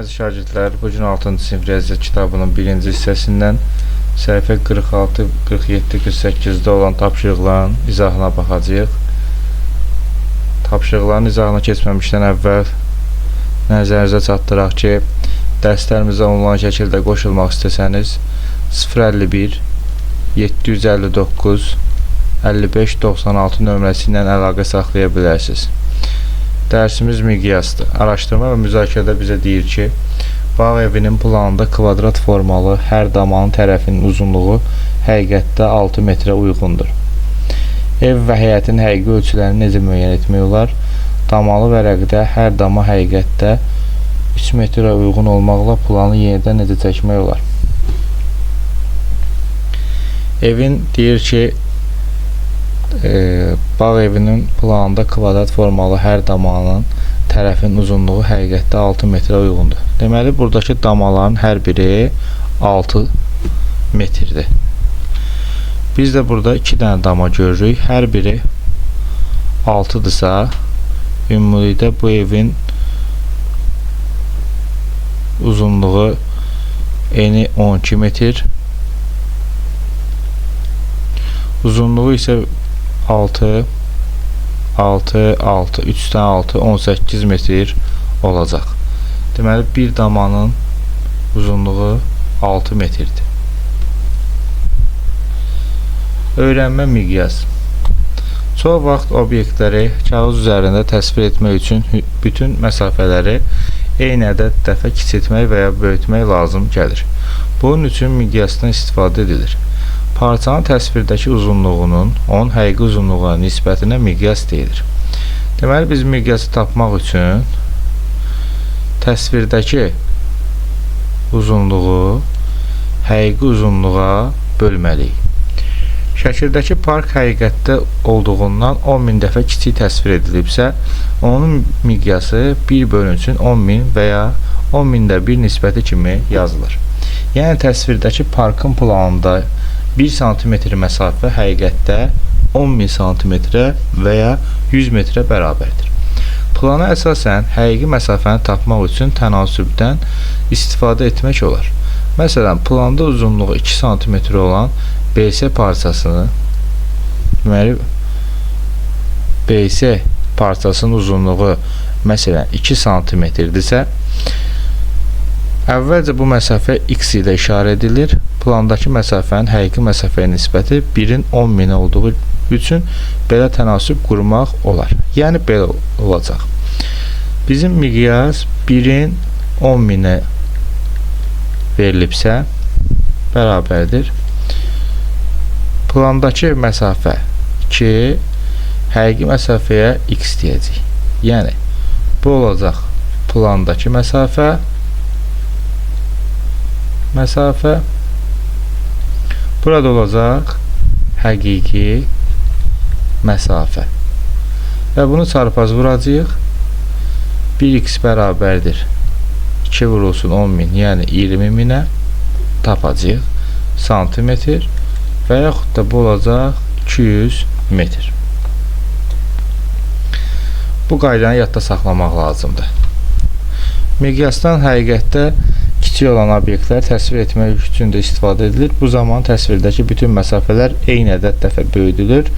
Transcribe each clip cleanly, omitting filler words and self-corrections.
Əziz şagirdlər, bugün 6-cı sinif riyaziyyat kitabının 1-ci hissəsindən səhifə 46, 47, 48-də olan tapşırıqların izahına baxacağıq. Tapşırıqların izahına keçməmişdən əvvəl nəzərinizə çatdıraq ki, dərslərimizə onlayn şəkildə qoşulmaq istəsəniz 051 759 55 96 nömrəsi ilə əlaqə saxlaya bilərsiniz. Dərsimiz miqyasdır. Araşdırma və müzakirədə bizə deyir ki, bağ evinin planında kvadrat formalı hər damanın tərəfinin uzunluğu həqiqətdə 6 metrə uyğundur. Ev və həyətin həqiqi ölçülərini necə müəyyən etmək olar? Damalı vərəqdə hər dama həqiqətdə 3 metrə uyğun olmaqla planı yenidən necə çəkmək olar? Evin deyir ki, bağ evinin planında kvadrat formalı hər damanın tərəfinin uzunluğu həqiqətdə 6 metrə uyğundur. Deməli, buradakı damaların hər biri 6 metrdir. Biz də burada 2 dənə dama görürük. Hər biri 6-dırsa, ümumilikdə bu evin uzunluğu eni 12 metr, uzunluğu isə 6, 3'dən 6, 18 metr olacaq. Deməli, bir damanın uzunluğu 6 metrdir. Öyrənmə miqyas. Çox vaxt obyektləri kağız üzərində təsvir etmək üçün bütün məsafələri eyni ədəd dəfə kiçiltmək və ya böyütmək lazım gəlir. Bunun üçün miqyasdan istifadə edilir. Parçanın təsvirdəki uzunluğunun onun həqiqi uzunluğuna nisbətinə miqyas deyilir. Deməli, biz miqyası tapmaq üçün təsvirdəki uzunluğu həqiqi uzunluğa bölməliyik. Şəkildəki park həqiqətdə olduğundan 10.000 dəfə kiçik təsvir edilibsə, onun miqyası 1/10.000 və ya 10.000də 1 nisbəti kimi yazılır. Yəni, təsvirdəki parkın planında 1 sm məsafə həqiqətdə 10.000 sm və ya 100 metrə bərabərdir. Plana əsasən həqiqi məsafəni tapmaq üçün tənasübdən istifadə etmək olar. Məsələn, planda uzunluğu 2 sm olan BS parçasını, deməli, BS parçasının uzunluğu məsələn 2 sm-dirsə, əvvəlcə bu məsafə x ilə işarə edilir. Plandakı məsafənin həqiqi məsafəyə nisbəti 1-in 10.000 olduğu üçün belə tənasüb qurmaq olar. Yəni, belə olacaq. Bizim miqyas 1-in 10.000-ə verilibsə, bərabərdir. Plandakı məsafə 2, həqiqi məsafəyə x deyəcək. Yəni, bu olacaq plandakı məsafə, burada olacaq həqiqi məsafə və bunu çarpaz vuracaq. 1x bərabərdir 2 vurulsun 10.000, yəni 20.000-ə tapacaq santimetr və yaxud da bu olacaq 200 metr. Bu qaydanı yadda saxlamaq lazımdır. Miqyasdan həqiqətdə kiçik olan obyektlər təsvir etmək üçün də istifadə edilir. Bu zaman təsvirdəki bütün məsafələr eyni ədəd dəfə böyüdülür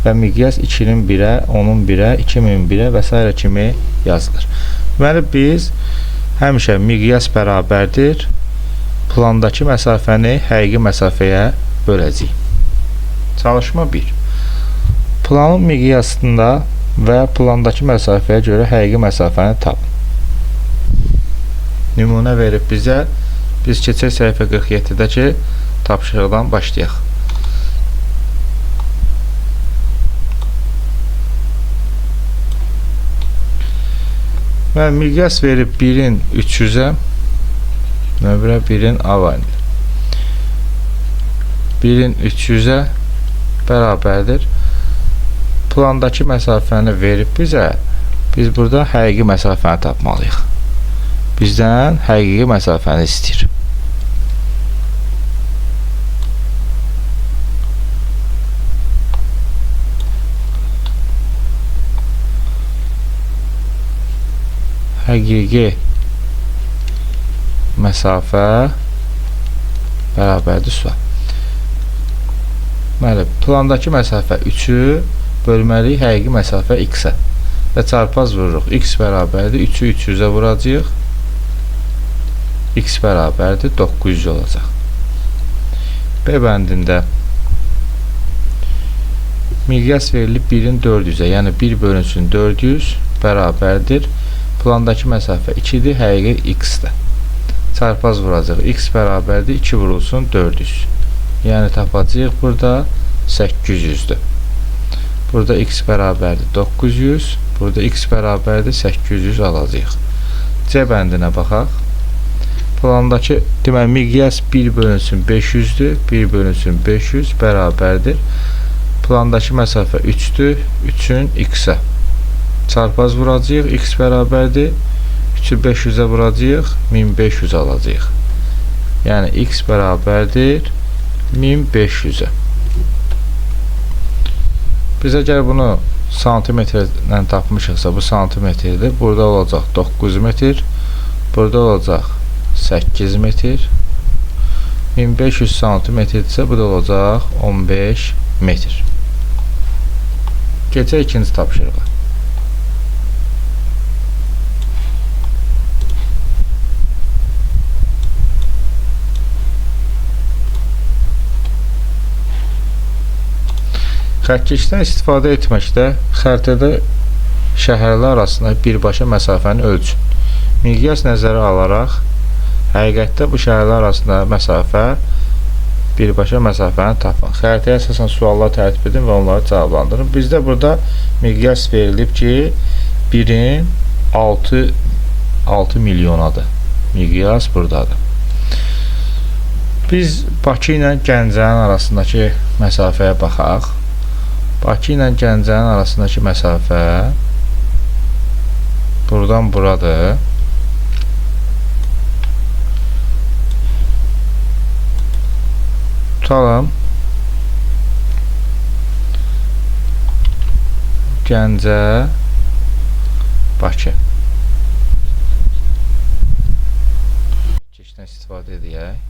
və miqyas 2-nin 1-ə, 10-un 1-ə, 2.000 1-ə və s. kimi yazılır. Deməli, biz həmişə miqyas bərabərdir plandakı məsafəni həqiqi məsafəyə böləcəyik. Çalışma 1. Planın miqyasında və plandakı məsafəyə görə həqiqi məsafəni tap. Nümunə verib bizə, biz keçək səhifə 47-dəki tapşırıqdan başlayaq. Və miqyas verib 1-in 300-ə, nömrə 1-in avanidir. 1-in 300-ə bərabərdir. Plandakı məsafəni verib bizə, biz burada həqiqi məsafəni tapmalıyıq. Bizdən həqiqi məsafəni istəyir. həqiqi məsafə bərabərdir sual. Deməli, plandakı məsafə 3-ü bölməliyik həqiqi məsafə x-ə və çarpaz vururuq. X bərabərdir 3-ü 300-ə vuracaq. X bərabərdir 900 olacaq. B bəndində miqyas verilib 1-in 400-ə, yəni 1 bölünsün 400 bərabərdir. Plandakı məsafə 2-dir, həqiqi x-dir. Çarpaz vuracaq. X bərabərdir 2 vurulsun 400. Yəni tapacağıq burada 800-dür. Burada x bərabərdir 900, burada x bərabərdir 800 alacağıq. C bəndinə baxaq. Plandakı deməli miqyas 1 bölünsün 500-dür, 1 bölünsün 500 bərabərdir. Plandakı məsafə 3-dür, 3-ün x-ə. Çarpaz vuracağıq, x bərabərdir 3-ü 500-ə vuracağıq, 1500 alacağıq. Yəni x bərabərdir 1500-ə. Biz əgər bunu santimetrlə tapmışıqsa, bu santimetrdir. Burada olacaq 9 metr, burada olacaq 8 metr, 1500 santimetrdirsə, bu da olacaq 15 metr. Keçək ikinci tapşırığa. Xəttkeşdən istifadə etməkdə xəritədə şəhərlər arasında birbaşa məsafəni ölçün. Miqyas nəzərə alaraq həqiqətdə bu şəhərlər arasında məsafə birbaşa məsafəni tapın. Xəritəyə əsasən suallar tərtib edin və onları cavablandırın. Bizdə burada miqyas verilib ki 1-in 6 milyonadır. Miqyas buradadır. Biz Bakı ilə Gəncənin arasındakı məsafəyə baxaq. Bakı ilə Gəncənin arasındakı məsafə buradan buradır. Tutalım. Gəncə, Bakı. Keçdən istifadə edək.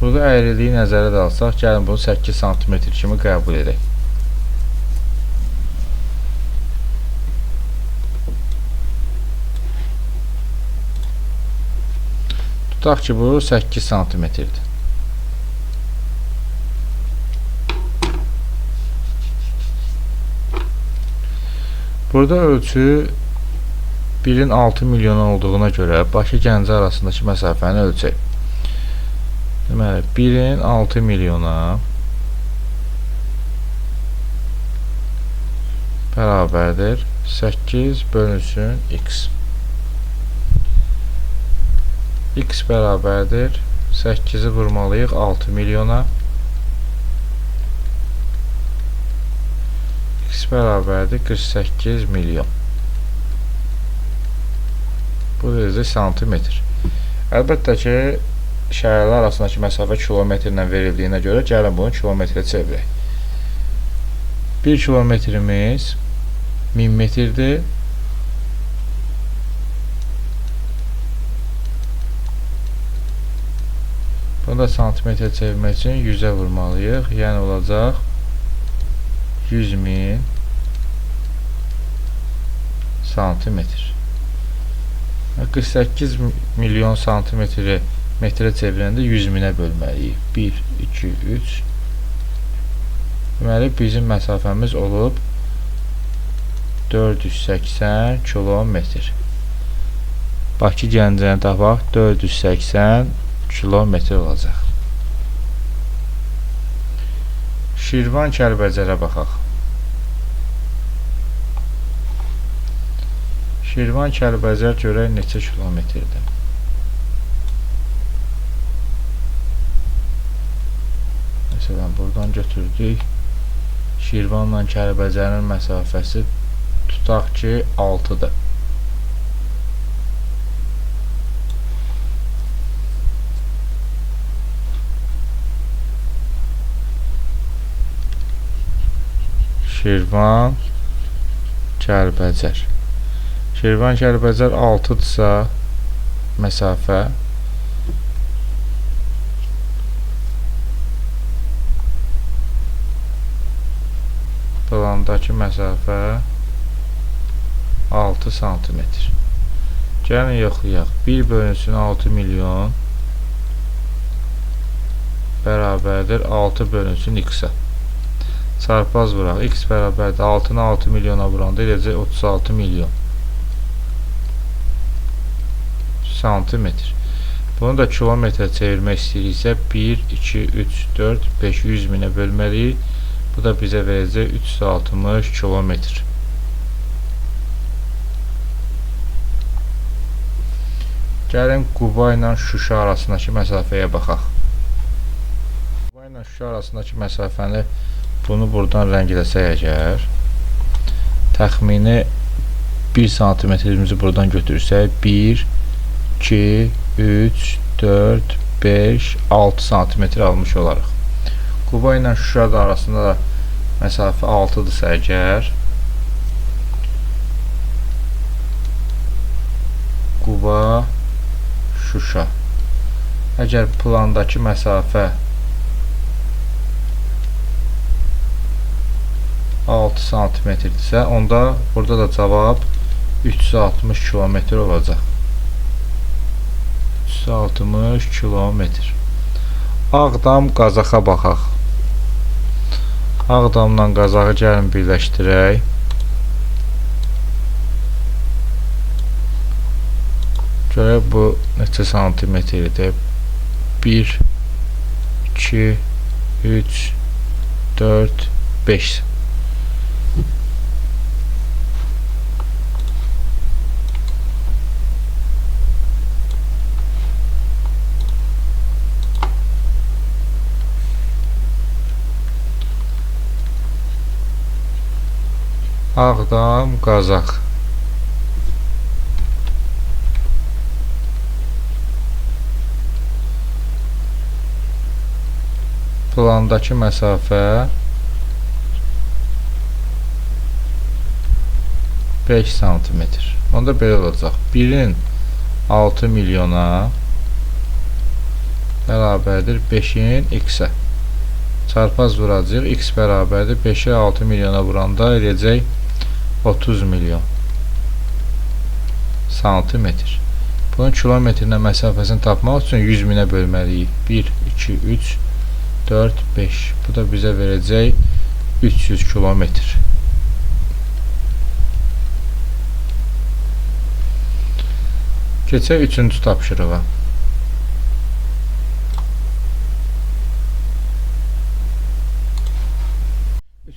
Burada əyriliyi nəzərə də alsaq, gəlin bunu 8 cm kimi qəbul edək. Tutaq ki, bu 8 cm-dir. Burada ölçü 1-in 6 milyon olduğuna görə Bakı Gəncə arasındakı məsafəni ölçək. Deməli, 1-in 6 milyona bərabərdir 8 bölünsün x. X bərabərdir 8-i vurmalıyıq 6 milyona. X bərabərdir 48 milyon. Bu da santimetr. Əlbəttə ki, şəhərlər arasındakı məsafə kilometrlə verildiyinə görə gəlin bunu kilometrə çevirək. 1 kilometrimiz 1000 metrdir. Bunu da santimetrə çevirmək üçün 100-ə vurmalıyıq. Yəni olacaq 100.000 santimetr. 48 milyon santimetri metrə çevirəndə 100.000-ə bölməliyik. 1, 2, 3. Deməli, bizim məsafəmiz olub 480 kilometr. Bakı Gəncəni tapaq 480 kilometr olacaq. Şirvan Kəlbəcərə baxaq. Şirvan Kəlbəcər görək neçə kilometrdir. Məsələn, buradan götürdük. Şirvanla Kəlbəcərin məsafəsi tutaq ki 6-dır. Şirvan, Kəlbəcər. Şirvan, Kəlbəcər 6-dırsa məsafə, plandakı məsafə 6 sm. Gəlin yoxlayaq. 1 bölünsün 6 milyon bərabərdir 6 bölünsün x-ə. Çarpaz vuraq. X bərabərdir 6-nı 6 milyona vuranda eləcək 36 milyon santimetr. Bunu da kilometrə çevirmək istəyiriksə 1, 2, 3, 4, 5, 100 minə bölməliyik. Bu da bizə verəcək 360 kilometr. Gəlin Quba ilə Şuşa arasındakı məsafəyə baxaq. Quba ilə Şuşa arasındakı məsafəni bunu buradan rəngləsək əgər, təxmini 1 santimetrimizi buradan götürsək 1, 2, 3, 4, 5, 6 santimetr almış olarıq. Quba ilə Şuşa arasında da məsafə 6-dırsa əgər, Quba, Şuşa. Əgər plandakı məsafə 6 santimetrdirsə, onda burada da cavab 360 kilometr olacaq. 360 kilometr. Ağdam, Qazaxa baxaq. Ağdamla Qazaxı gəlin birləşdirək. Görək bu neçə santimetrdir? 1, 2, 3, 4, 5. Ağdam, Qazax. Plandakı məsafə 5 santimetr. Onda belə olacaq. 1-in 6 milyona bərabərdir 5-in x-ə. Çarpaz vuracaq. X bərabərdir 5-ə 6 milyona vuranda eləyəcək 30 milyon santimetr. Bunun kilometrlə məsafəsini tapmaq üçün 100 minə bölməliyik. 1, 2, 3, 4, 5. Bu da bizə verəcək 300 kilometr. Keçək 3-cü tapşırığa.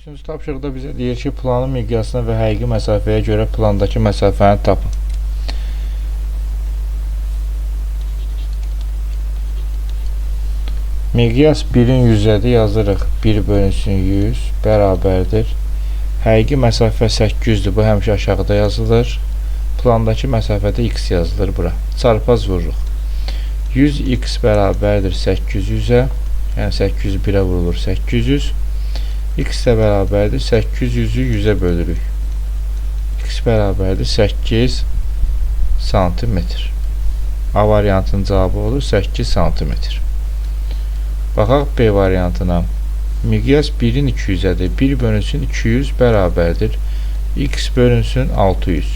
Üçüncü tapşırıqda bizə deyir ki, planın miqyasına və həqiqi məsafəyə görə plandakı məsafəni tapın. Miqyas 1-in 100-ədir, yazırıq 1 bölünsün 100 bərabərdir. Həqiqi məsafə 800-dür, bu həmişə aşağıda yazılır. Plandakı məsafədə x yazılır bura. Çarpaz vururuq. 100x bərabərdir 800-ə, yəni 800 1-ə vurulur 800. X də bərabərdir 800-ü 100-ə bölürük. X bərabərdir 8 santimetr. A variantının cavabı olur 8 santimetr. Baxaq B variantına. Miqyas 1-in 200-ədir. 1 bölünsün 200 bərabərdir. X bölünsün 600.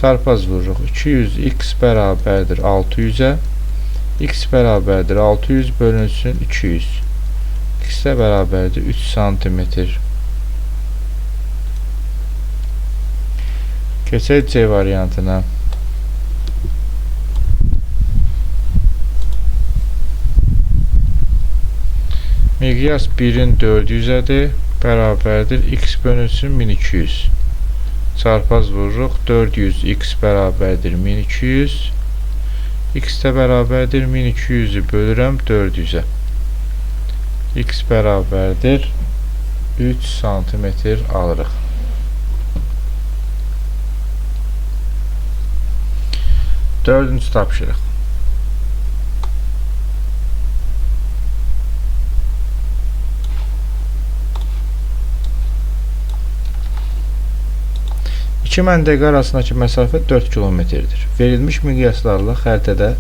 Çarpaz vururuq. 200x bərabərdir 600-ə. X bərabərdir 600 bölünsün 200. X-ə bərabərdir 3 santimetr. Keçək C variantına. Miqyas 1-in 400-ədir, bərabərdir x bölünsün 1200. Çarpaz vururuq. 400x bərabərdir 1200. X də bərabərdir 1200-ü bölürəm 400-ə. X bərabərdir 3 santimetr alırıq. Dördüncü tapşırıq. İki məntəqə arasındakı məsafə 4 kilometrdir. Verilmiş miqyaslarla xəritədə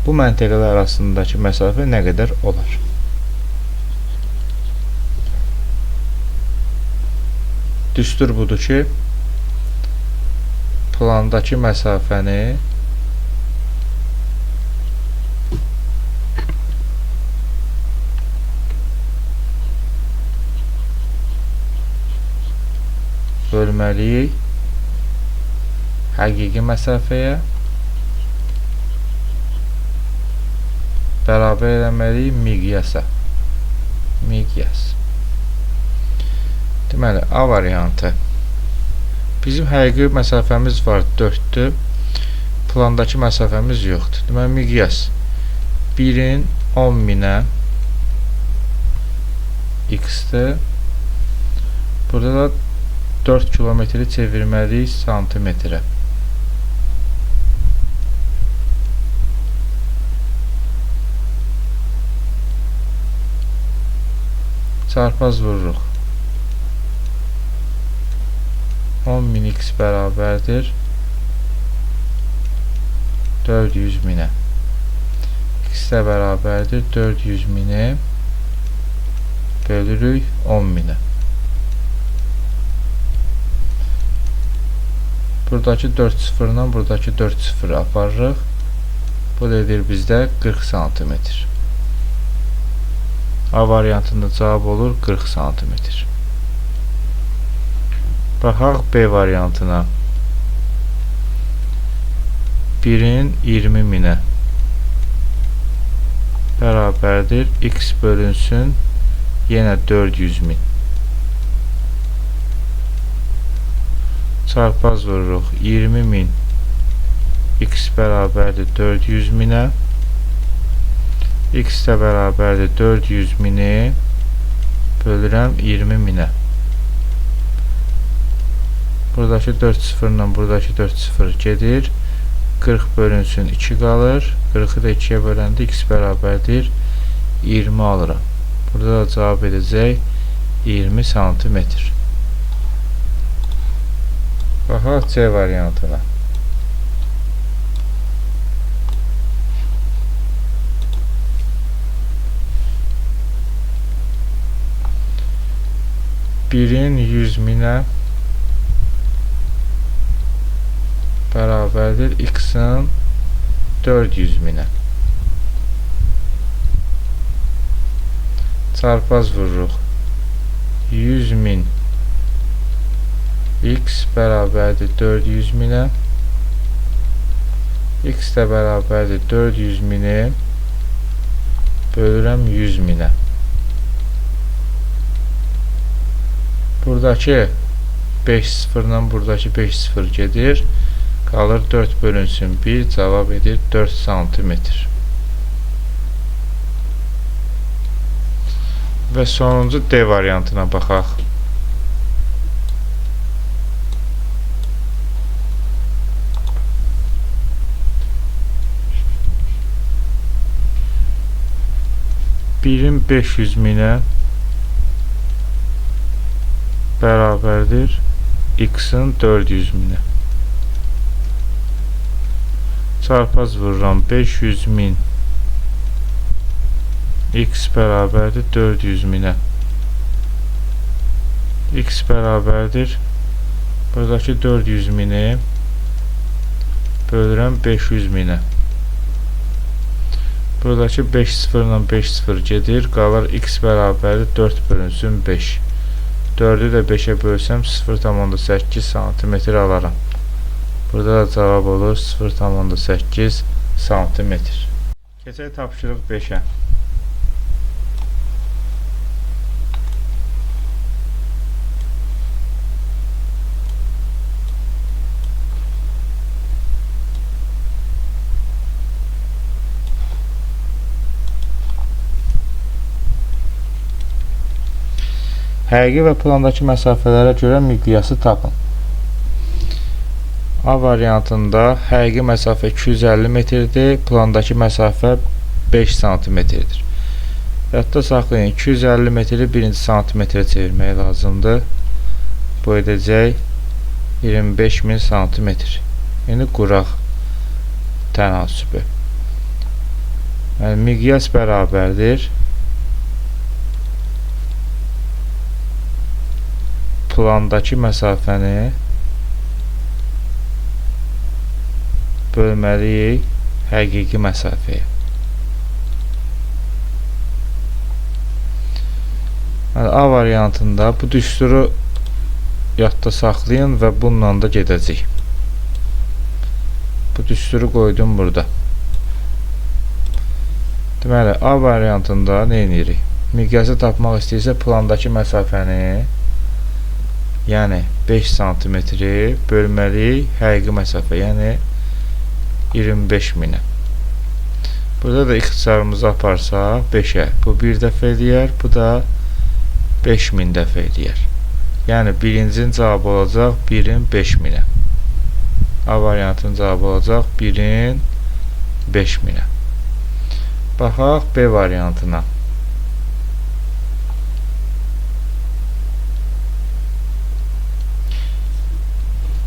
bu məntəqələr arasındakı məsafə nə qədər olar? Düstur budur ki, plandakı məsafəni bölməliyik həqiqi məsafəyə, bərabər eləməliyik miqyasa. Miqyas. Deməli, A variantı. Bizim həqiqi məsafəmiz var 4-dür. Plandakı məsafəmiz yoxdur. Deməli, miqyas 1-in 10.000-ə x-dir. Burada da 4 kilometri çevirməliyik santimetrə. Çarpaz vururuq. 10.000 x bərabərdir 400.000-ə. X də bərabərdir 400.000-i bölürük 10.000-ə. Buradakı 4 sıfırla buradakı 4 sıfırı aparırıq. Bu da edir bizdə 40 cm. A variantında cavab olur 40 cm. Baxaq B variantına. 1-in 20.000-ə bərabərdir x bölünsün yenə 400.000. Çarpaz vururuq. 20.000 x bərabərdir 400.000-ə. X də bərabərdir 400.000-i bölürəm 20.000-ə. Buradakı 4 sıfırla buradakı 4 sıfır gedir. 40 bölünsün 2 qalır. 40-ı da 2-yə böləndə x bərabərdir 20 alıram. Burada da cavab edəcək 20 santimetr. Baxaq C variantına. Birin 100.000-ə bərabərdir x-in 400.000-ə. Çarpaz vururuq. 100.000 x bərabərdir 400.000-ə. X də bərabərdir 400.000-i bölürəm 100.000-ə. Buradakı 5 sıfırla buradakı 5 sıfır gedir. Qalır 4 bölünsün 1, cavab edir 4 santimetr. Və sonuncu D variantına baxaq. Birin 500.000-ə bərabərdir x-in 400.000-ə. Çarpaz vururam 500.000 x bərabərdir 400.000-ə. X bərabərdir buradakı 400.000-i bölürəm 500.000-ə. Buradakı 5 sıfırla 5 sıfır gedir. Qalır x bərabərdir 4 bölünsün 5. 4-ü də 5-ə bölsəm 0,8 santimetr alaram. Burada da cavab olur 0,8 santimetr. Keçək tapşırıq 5-ə. Həqiqi və plandakı məsafələrə görə miqyası tapın. A variantında həqiqi məsafə 250 metrdir, plandakı məsafə 5 santimetrdir. Yadda saxlayın, 250 metri 1-ci santimetrə çevirmək lazımdır. Bu edəcək 25.000 santimetr. Yəni quraq tənasübü. Yəni miqyas bərabərdir plandakı məsafəni bölməliyik həqiqi məsafəyə. A variantında bu düsturu yadda saxlayın və bununla da gedəcək. Bu düsturu qoydum burada. Deməli, A variantında nə edirik? Miqyası tapmaq istəyirsə plandakı məsafəni, yəni 5 santimetri bölməli həqiqi məsafə, yəni 25.000-ə. Burada da ixtisarımızı aparsaq 5-ə. Bu bir dəfə eləyər, bu da 5.000 dəfə eləyər. Yəni birincinin cavabı olacaq 1-in 5.000-ə. A variantının cavabı olacaq 1-in 5.000-ə. Baxaq B variantına.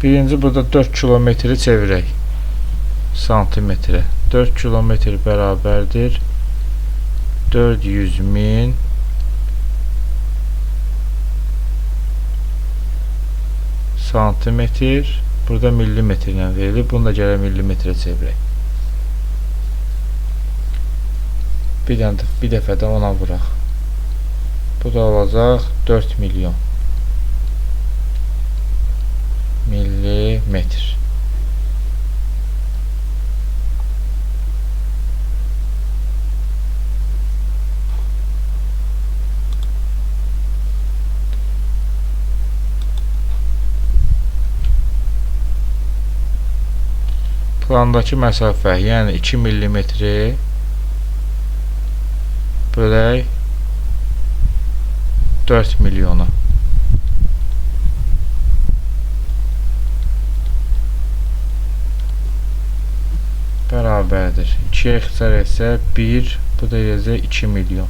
Birinci burada 4 kilometri çevirək santimetrə. 4 kilometr bərabərdir 400.000 santimetr. Burada millimetrlə verilir. Bunu da gələ millimetrə çevirək. Bir dəfə də ona vuraq. Bu da olacaq 4 milyon millimetr. Plandakı məsafə, yəni 2 millimetri bölək 4 milyona. Bərabərdir. 2-yə ixtisar etsə 1, bu da eləyəcək 2 milyon.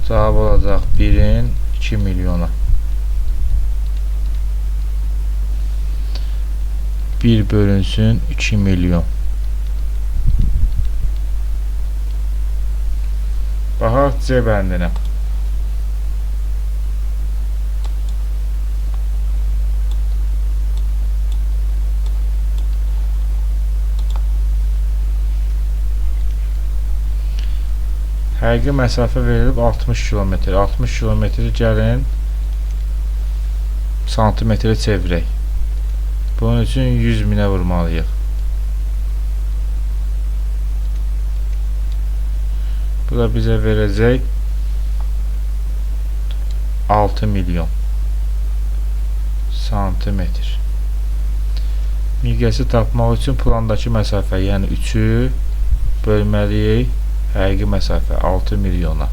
Cavab olacaq 1-in 2 milyona. 1 bölünsün 2 milyon. Baxaq C bəndinə. Həqiqi məsafə verilib 60 kilometr. 60 kilometri gəlin santimetrə çevirək. Bunun üçün 100.000-ə vurmalıyıq. Bu da bizə verəcək 6 milyon santimetr. Miqyası tapmaq üçün plandakı məsafə, yəni 3-ü bölməliyik həqiqi məsafə 6 milyona.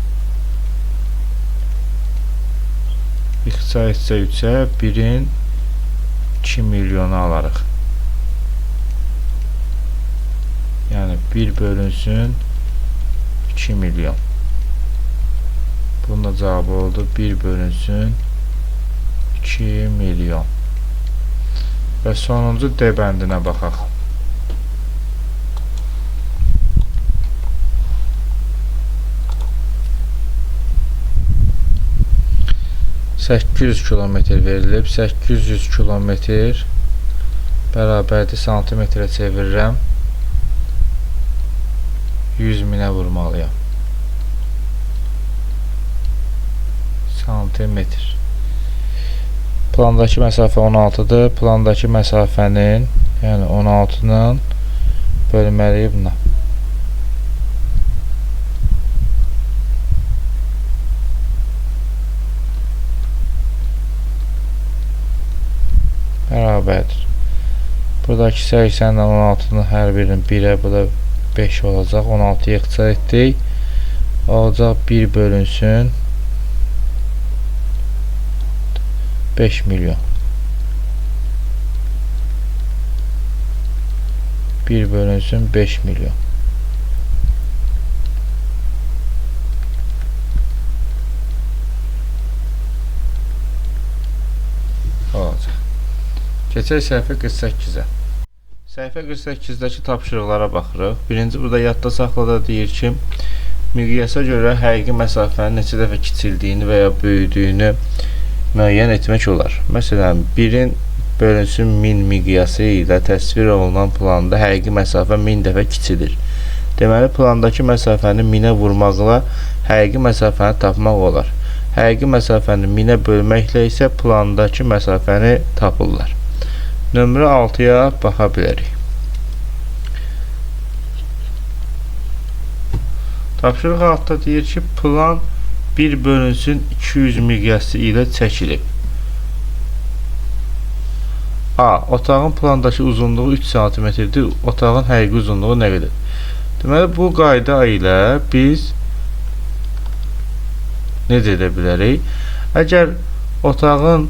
İxtisar etsə 3-ə 1-in 2 milyonu alarıq. Yəni 1 bölünsün 2 milyon. Bunun da cavabı oldu 1 bölünsün 2 milyon. Və sonuncu D bəndinə baxaq. $800 kilometr verilib. 800 kilometr bərabərdir santimetrə çevirirəm. 100.000-ə vurmalıyam. Santimetr. Plandakı məsafə 16-dır. Plandakı məsafənin, yəni 16-nın bölməliyik buna. Bərabərdir. Buradakı 80 ilə 16-nın hər birinin 1-ə, bu da 5 olacaq. 16-ya ixtisar etdik. Olacaq 1 bölünsün 5 milyon. 1 bölünsün 5 milyon. Keçək səhifə 48-ə. Səhifə 48-dəki tapşırıqlara baxırıq. Birinci, burada yadda saxlada deyir ki, miqyasa görə həqiqi məsafənin neçə dəfə kiçildiyini və ya böyüdüyünü müəyyən etmək olar. Məsələn, 1-in bölünsün 1000 miqyası ilə təsvir olunan planda həqiqi məsafə 1000 dəfə kiçilir. Deməli, plandakı məsafəni 1000-ə vurmaqla həqiqi məsafəni tapmaq olar. Həqiqi məsafəni 1000-ə bölməklə isə plandakı məsafəni tapırlar. Nömrə 6-ya baxa bilərik. Tapşırıq altında deyir ki, plan 1 bölünsün 200 miqyası ilə çəkilib. A. Otağın plandakı uzunluğu 3 cm-dir. Otağın həqiqi uzunluğu nə qədər? Deməli, bu qayda ilə biz necə edə bilərik? Əgər otağın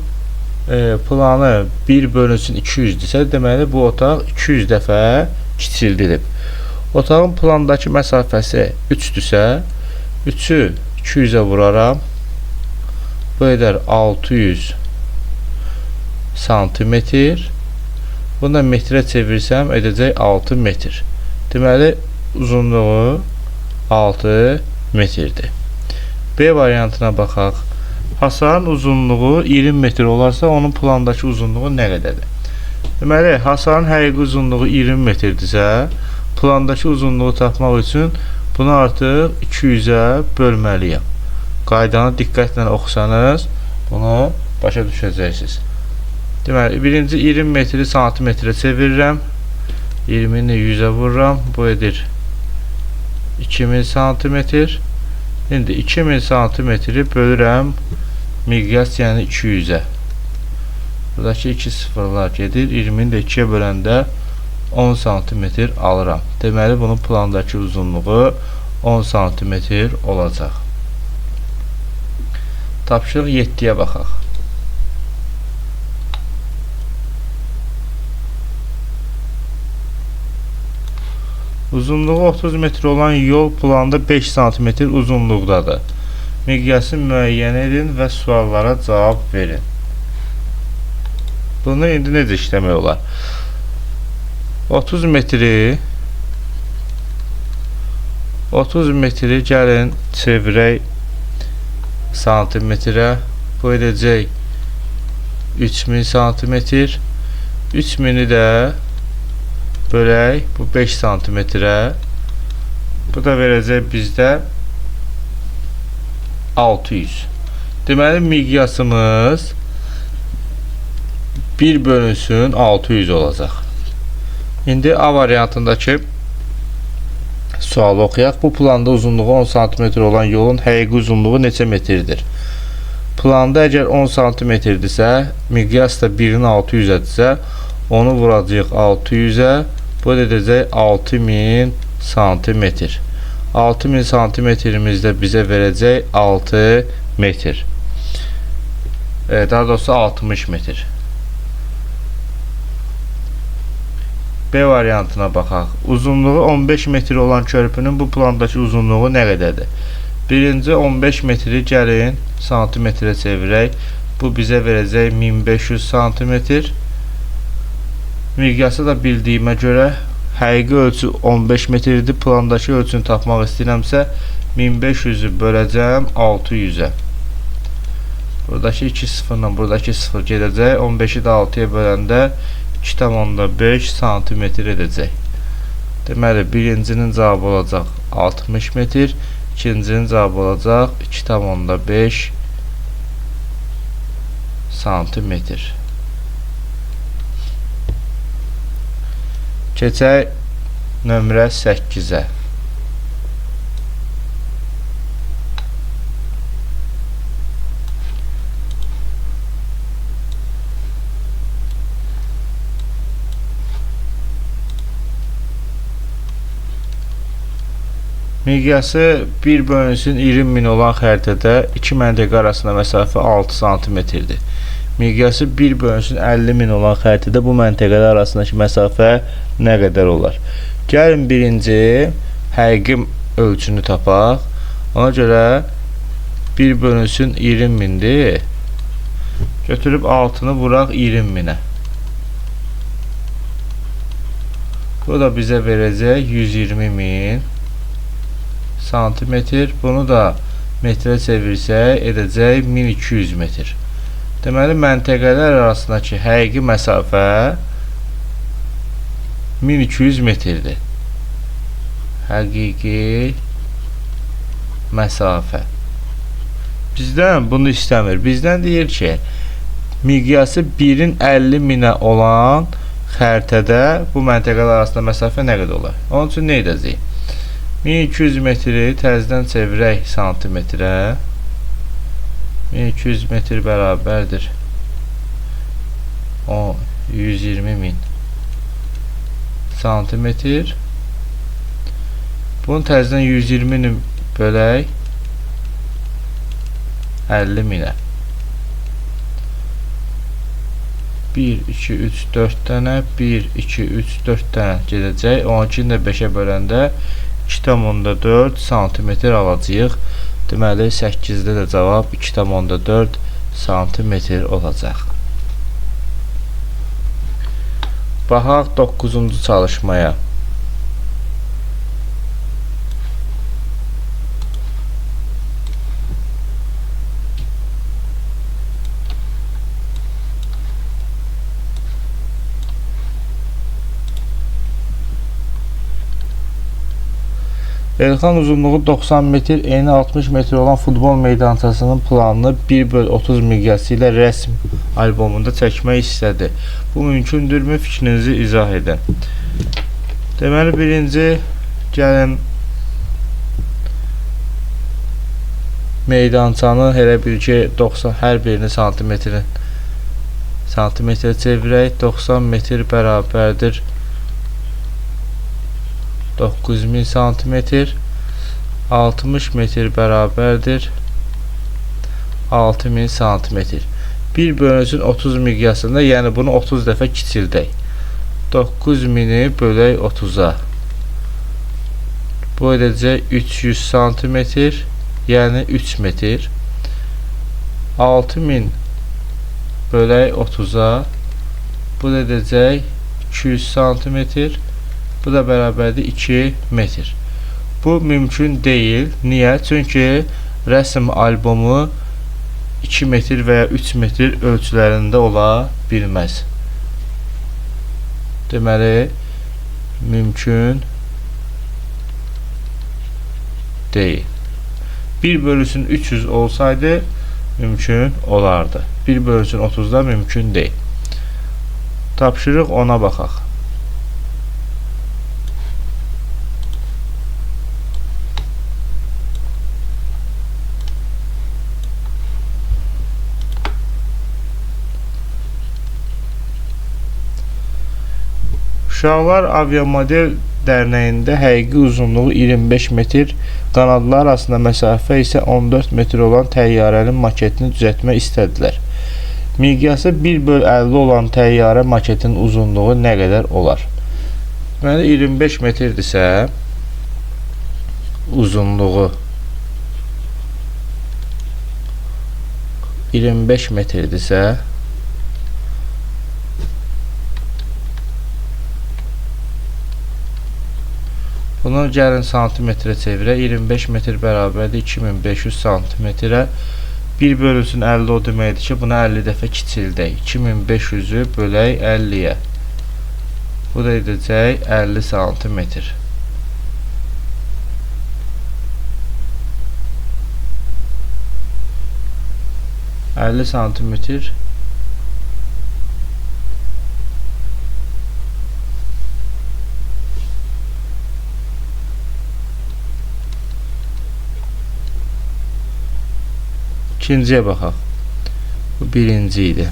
planı 1 bölünsün 200-dirsə, deməli, bu otaq 200 dəfə kiçildilib. Otağın plandakı məsafəsi 3-dürsə, 3-ü 200-ə vuraram. Bu edər 600 santimetr. Bunu da metrə çevirsəm, edəcək 6 metr. Deməli, uzunluğu 6 metrdir. B variantına baxaq. Hasarın uzunluğu 20 metr olarsa, onun plandakı uzunluğu nə qədərdir? Deməli, hasarın həqiqi uzunluğu 20 metrdirsə, plandakı uzunluğu tapmaq üçün bunu artıq 200-ə bölməliyəm. Qaydanı diqqətlə oxusanız, bunu başa düşəcəksiniz. Deməli, birinci 20 metri santimetrə çevirirəm. 20-ni 100-ə vururam. Bu edir 2000 santimetr. İndi 2000 santimetri bölürəm miqyas, yəni 200-ə. Buradakı 2 sıfırlar gedir. 20-ni də 2-yə böləndə 10 santimetr alıram. Deməli, bunun plandakı uzunluğu 10 santimetr olacaq. Tapşırıq 7-yə baxaq. Uzunluğu 30 metr olan yol planda 5 cm uzunluqdadır. Miqyası müəyyən edin və suallara cavab verin. Bunu indi necə işləmək olar? 30 metri gəlin çevirək santimetrə. Bu edəcək 3000 santimetr. 3000-i də bölək bu 5 santimetrə. Bu da verəcək bizdə 600. Deməli, miqyasımız 1 bölünsün 600 olacaq. İndi A variantındakı sualı oxuyaq. Bu planda uzunluğu 10 cm olan yolun həqiqi uzunluğu neçə metrdir? Planda əgər 10 cm-dirsə, miqyas da 1-in 600-ədirsə, onu vuracaq 600-ə. Bu edəcək 6000 santimetr. 6000 santimetrimizdə bizə verəcək 6 metr. Daha doğrusu 60 metr. B variantına baxaq. Uzunluğu 15 metr olan körpünün bu plandakı uzunluğu nə qədərdir? Birinci 15 metri gəlin santimetrə çevirək. Bu bizə verəcək 1500 santimetr. Miqyası da bildiyimə görə həqiqi ölçü 15 metrdir. Plandakı ölçünü tapmaq istəyirəmsə 1500-ü böləcəm 600-ə. Buradakı 2 sıfırla buradakı 0 gedəcək. 15-i də 6-ya böləndə 2,5 santimetr edəcək. Deməli, birincinin cavabı olacaq 60 metr, ikincinin cavabı olacaq 2,5 santimetr. Keçək nömrə 8-ə. Miqyası 1 bölünsün 20.000 olan xəritədə 2 məntəqə arasında məsafə 6 santimetrdir. Miqyası 1 bölünsün 50.000 olan xəritədə bu məntəqələr arasındakı məsafə nə qədər olar? Gəlin birinci həqiqi ölçünü tapaq. Ona görə 1 bölünsün 20.000-dir. Götürüb 6-nı vuraq 20.000-ə. Bu da bizə verəcək 120.000 santimetr. Bunu da metrə çevirsək edəcək 1200 metr. Deməli, məntəqələr arasındakı həqiqi məsafə 1200 metrdir. Həqiqi məsafə. Bizdən bunu istəmir. Bizdən deyir ki, miqyası 1-in 50.000-ə olan xəritədə bu məntəqələr arasında məsafə nə qədər olar? Onun üçün nə edəcəyik? 1200 metri təzədən çevirək santimetrə. 1200 metr bərabərdir 120.000 santimetr. Bunu təzədən 120-ni bölək 50.000-ə. 1, 2, 3, 4 dənə, 1, 2, 3, 4 dənə gedəcək. 12-ni də 5-ə böləndə 2,4 santimetr alacağıq. Deməli, 8-də də cavab 2,4 santimetr olacaq. Baxaq 9-cu çalışmaya. Elxan uzunluğu 90 metr, eni 60 metr olan futbol meydançasının planını 1/30 miqyası ilə rəsm albomunda çəkmək istədi. Bu mümkündürmü? Fikrinizi izah edin. Deməli, birinci gəlin meydançanı elə bil ki 90 hər birini santimetrə çevirək. 90 metr bərabərdir 9000 santimetr. 60 metr bərabərdir 6000 santimetr. 1/30 miqyasında, yəni bunu 30 dəfə kiçildək. 9000-i bölək 30-a. Bu edəcək 300 santimetr, yəni 3 metr. 6000 bölək 30-a. Bu edəcək 200 santimetr. Bu da bərabərdir 2 metr. Bu mümkün deyil. Niyə? Çünki rəsm albomu 2 metr və ya 3 metr ölçülərində ola bilməz. Deməli, mümkün deyil. 1/300 olsaydı mümkün olardı. 1/30-da mümkün deyil. Tapşırıq ona baxaq. Uşaqlar Aviamodel Dərnəyində həqiqi uzunluğu 25 metr, qanadlar arasında məsafə isə 14 metr olan təyyarənin maketini düzəltmək istədilər. Miqyası 1/50 olan təyyarə maketinin uzunluğu nə qədər olar? Deməli, 25 metrdirsə, uzunluğu 25 metrdirsə, bunu gəlin santimetrə çevirək. 25 metr bərabərdir 2500 santimetrə. 1/50 o deməkdir ki, buna 50 dəfə kiçildək. 2500-ü bölək 50-yə. Bu da edəcək 50 santimetr. santimetr İkinciyə baxaq. Bu birinci idi.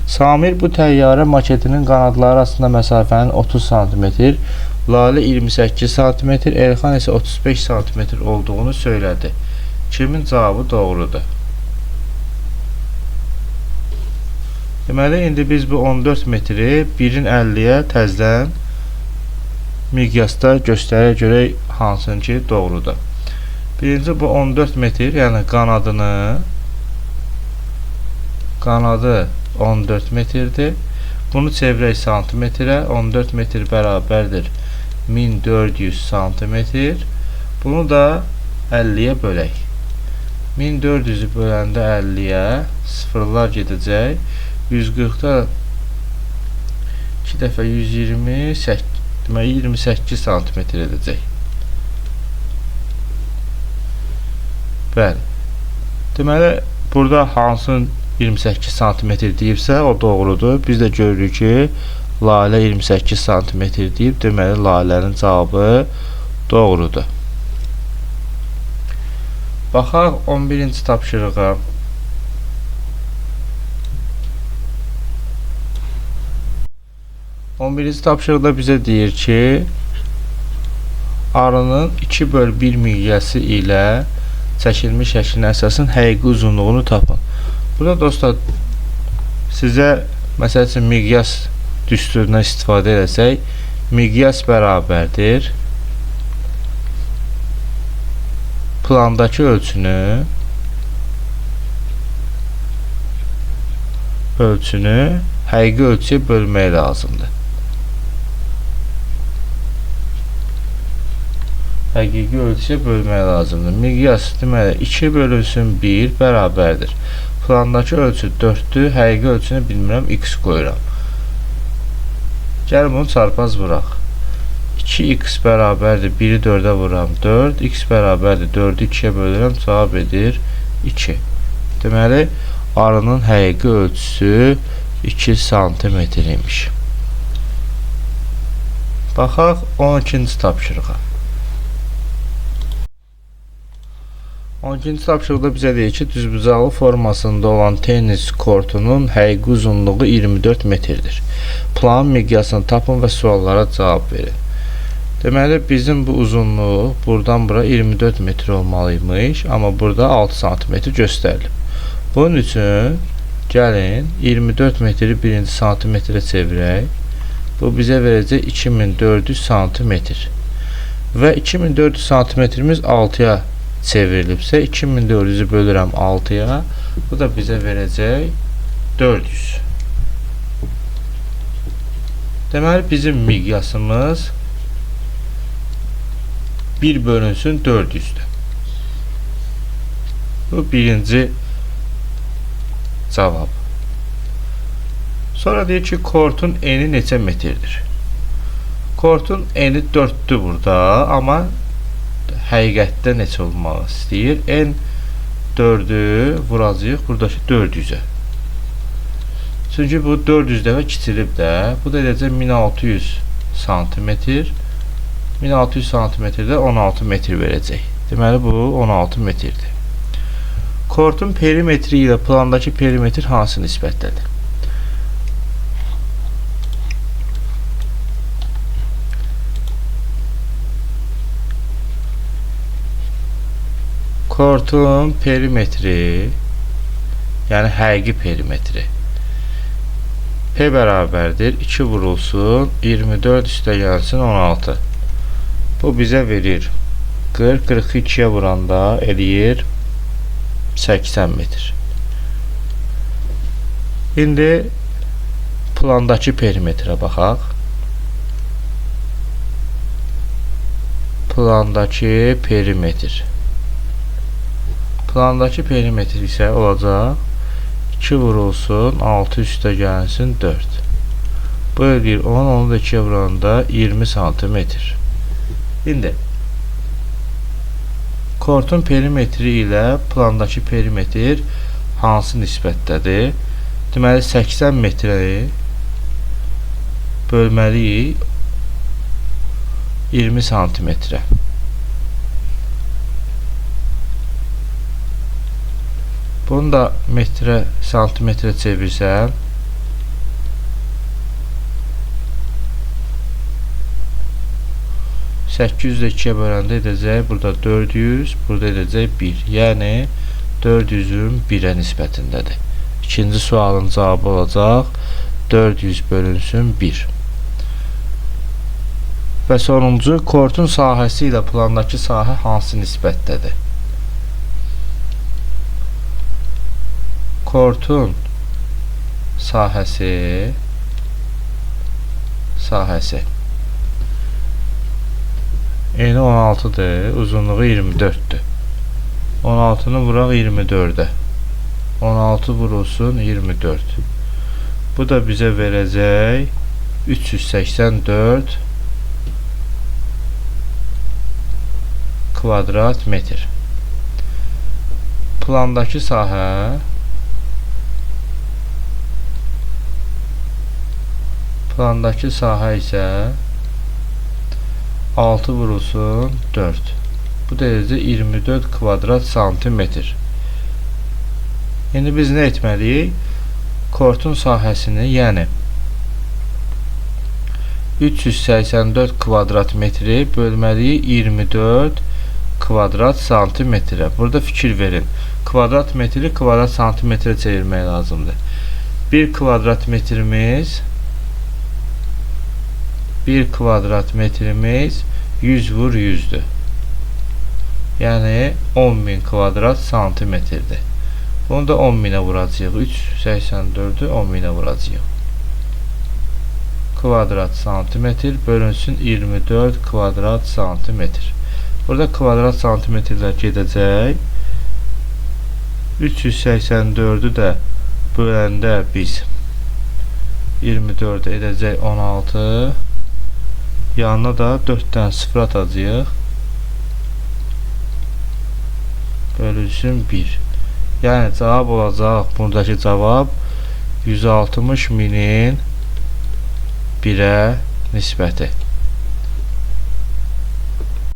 Samir bu təyyarə maketinin qanadları arasında məsafənin 30 cm, Lalə 28 cm, Elxan isə 35 cm olduğunu söylədi. Kimin cavabı doğrudur? Deməli, indi biz bu 14 metri 1-in 50-yə təzdən miqyasda göstərə görək hansınki doğrudur. Birinci bu 14 metr, yəni qanadı 14 metrdir. Bunu çevirək santimetrə. 14 metr bərabərdir 1400 santimetr. Bunu da 50-yə bölək. 1400-ü böləndə 50-yə sıfırlar gedəcək. 140-da 2 dəfə 128, deməli 28 santimetr edəcək. Bəli. Deməli, burada hansın 28 santimetr deyibsə, o doğrudur. Biz də görürük ki, Lalə 28 santimetr deyib, deməli, Lalənin cavabı doğrudur. Baxaq 11-ci tapşırığa. 11-ci tapşırıqda bizə deyir ki, arının 2/1 miqyası ilə çəkilmiş şəklin əsasən həqiqi uzunluğunu tapın. Burada dostlar, sizə məsəl üçün miqyas düsturundan istifadə etsək, miqyas bərabərdir plandakı ölçünü həqiqi ölçüyə bölmək lazımdır. Həqiqi ölçüyə bölmək lazımdır. Miqyas deməli 2 bölünsün 1 bərabərdir. Plandakı ölçü 4-dür. Həqiqi ölçünü bilmirəm, x qoyuram. Gəl bunu çarpaz vuraq. 2x bərabərdir 1-i 4-ə vuram 4, x bərabərdir 4-ü 2-yə bölürəm, cavab edir 2. Deməli, arının həqiqi ölçüsü 2 santimetr imiş. Baxaq 12-ci tapşırığa. 12-ci tapşırıqda bizə deyir ki, düzbucaqlı formasında olan tennis kortunun həqiqi uzunluğu 24 metrdir. Planın miqyasını tapın və suallara cavab verin. Deməli, bizim bu uzunluğu buradan bura 24 metr olmalıymış, amma burada 6 santimetr göstərilib. Bunun üçün gəlin 24 metri 1-ci santimetrə çevirək. Bu bizə verəcək 2400 santimetr. Və 2400 santimetrimiz 6-ya çevrilibsə 2400-ü bölürəm 6-ya. Bu da bizə verəcək 400. Deməli, bizim miqyasımız 1 bölünsün 400-dür. Bu birinci cavab. Sonra deyir ki, kortun eni neçə metrdir? Kortun eni 4-dür burada, amma həqiqətdə neçə olmaq istəyir? En 4-ü vuracaq buradakı 400-ə. Çünki bu 400 dəfə kiçilib də. Bu da edəcək 1600 santimetr. 1600 santimetrdə 16 metr verəcək. Deməli, bu 16 metrdir. Kortun perimetri ilə plandakı perimetr hansı nisbətdədir? Kortun perimetri, yəni həqiqi perimetri P bərabərdir 2 vurulsun 24 üstə gəlsin 16. Bu bizə verir 40, 42-yə vuranda eləyir 80 metr. İndi plandakı perimetrə baxaq. Plandakı perimetr. Plandakı perimetr isə olacaq 2 vurulsun 6 üstə gəlsin 4. Bu eləyir 10, onu da 2-yə vuranda 20 santimetr. İndi kortun perimetri ilə plandakı perimetr hansı nisbətdədir? Deməli, 80 metrəni bölməliyik 20 santimetrə. Bunu da metrə, santimetrə çevirsəm 800-də 2-yə böləndə edəcək, burada 400, burada edəcək 1. Yəni, 400-ün 1-ə nisbətindədir. İkinci sualın cavabı olacaq 400 bölünsün 1. Və sonuncu, kortun sahəsi ilə plandakı sahə hansı nisbətdədir? Kortun sahəsi eni 16'dır, uzunluğu 24'dür. 16'nı vuraq 24'ə. 16 vurulsun 24. Bu da bizə verəcək 384 kvadrat metr. Plandakı sahə isə 6 vurulsun 4. Bu derece 24 kvadrat santimetr. İndi biz nə etməliyik? Kortun sahəsini, yəni 384 kvadrat metri bölməliyik 24 kvadrat santimetrə. Burada fikir verin. Kvadrat metri kvadrat santimetrə çevirmək lazımdır. 1 kvadrat metrimiz 100 vur 100'dür. Yəni 10.000 kvadrat santimetrdir. Bunu da 10.000'ə vuracağıq. 384'ü 10.000'ə vuracağıq. Kvadrat santimetr bölünsün 24 kvadrat santimetr. Burada kvadrat santimetrlər gedəcək. 384'ü də böləndə biz 24 edəcək 16. Yanına da 4'dən 0 atacağıq. Bölünsün 1. Yəni cavab olacaq, buradakı cavab 160.000'in 1'ə nisbəti.